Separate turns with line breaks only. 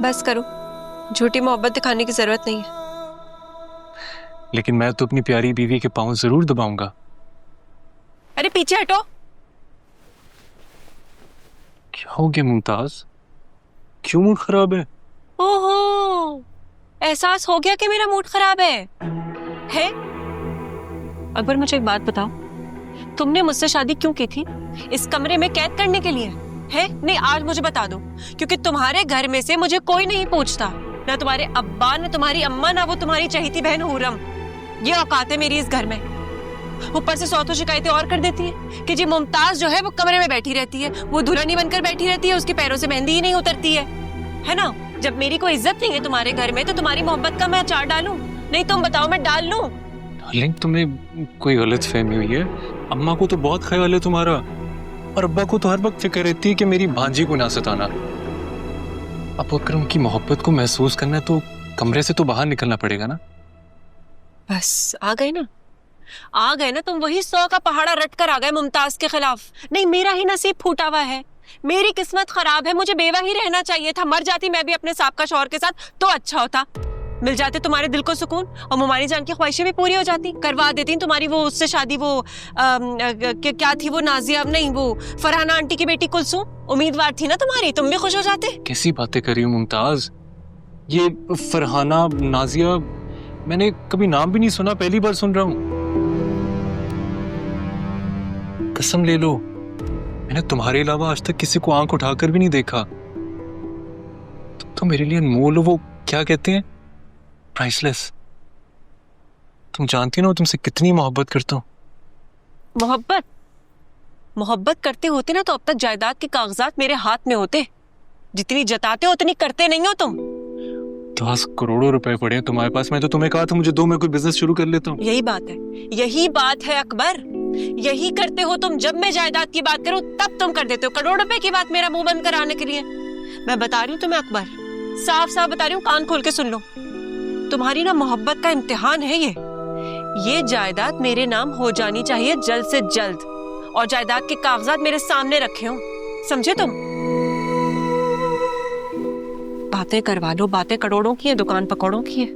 बस करो, झूठी मोहब्बत दिखाने की जरूरत नहीं है।
लेकिन मैं तो अपनी प्यारी बीवी के पांव जरूर दबाऊंगा।
अरे पीछे हटो।
क्या हो गया मुमताज, क्यों मूड खराब है?
ओहो, एहसास हो गया कि मेरा मूड खराब है? अकबर मुझे एक बात बताओ, तुमने मुझसे शादी क्यों की थी? इस कमरे में कैद करने के लिए है? नहीं, आज मुझे बता दो, क्योंकि तुम्हारे घर में से मुझे कोई नहीं पूछता, ना तुम्हारे अब्बा, ना तुम्हारी अम्मा, ना वो तुम्हारी चहेती बहन हुरम। ये औकात है मेरी इस घर में। ऊपर से 100 शिकायतें और कर देती है कि जी मुमताज जो है वो कमरे में बैठी रहती है, वो दुल्हनी बनकर बैठी रहती है, उसके पैरों से मेहंदी ही नहीं उतरती है ना? जब मेरी कोई इज्जत नहीं है तुम्हारे घर में, तो तुम्हारी मोहब्बत का मैं अचार डालूं? नहीं तुम बताओ, मैं डाल लूं?
डार्लिंग, तुम्हें कोई गलत फहमी हुई है। अम्मा को तो बहुत ख्याल है तुम्हारा, और अब्बा को तो हर वक्त फिक्र रहती है कि मेरी भांजी को ना सताना। अब अगर उनकी मोहब्बत को महसूस करना है तो कमरे से तो बाहर निकलना पड़ेगा ना।
बस आ गए ना तुम, वही 100 का पहाड़ा रट कर आ गए मुमताज के खिलाफ। नहीं, मेरा ही नसीब फूटा हुआ है, मेरी किस्मत खराब है, मुझे बेवा ही रहना चाहिए था। मर जाती मैं भी अपने साहब का शौहर के साथ तो अच्छा होता, मिल जाते तुम्हारे दिल को सुकून, और मुमानी जान की ख्वाहिशें भी पूरी हो जाती, करवा देती तुम्हारी वो उससे शादी, वो क्या थी वो, नाजिया नहीं, वो फरहाना आंटी की बेटी कुलसूम उम्मीदवार थी ना तुम्हारी, तुम भी खुश हो जाते।
कैसी बातें कर रही हो मुमताज? ये फरहाना, नाजिया, मैंने कभी नाम भी नहीं सुना, पहली बार सुन रहा हूँ। कसम ले लो, मैंने तुम्हारे अलावा आज तक किसी को आंख उठाकर भी नहीं देखा। तुम तो मेरे लिए अनमोल हो, वो क्या कहते हैं, प्राइसलेस। तुम जानती हो ना तुमसे कितनी मोहब्बत करता हूँ।
मोहब्बत करते होते ना तो अब तक जायदाद के कागजात मेरे हाथ में होते। जितनी जताते हो उतनी करते नहीं हो तुम।
10 करोड़ रुपए पड़े हैं तुम्हारे पास, मैं तो तुम्हें कहा था मुझे दो, मैं कोई बिजनेस शुरू कर लेता हूँ।
यही बात है अकबर, यही करते हो तुम। जब मैं जायदाद की बात करूं तब तुम कर देते हो करोड़ रुपए की बात मेरा मुंह बंद कराने के लिए। मैं बता रही हूँ तुम्हें अकबर, साफ साफ बता रही हूँ, कान खोल के सुन लो। तुम्हारी ना मोहब्बत का इम्तिहान है ये जायदाद मेरे नाम हो जानी चाहिए जल्द से जल्द, और जायदाद के कागजात मेरे सामने रखे हो, समझे तुम? बातें करवा लो, बातें करोड़ों की है, दुकान पकौड़ों की है।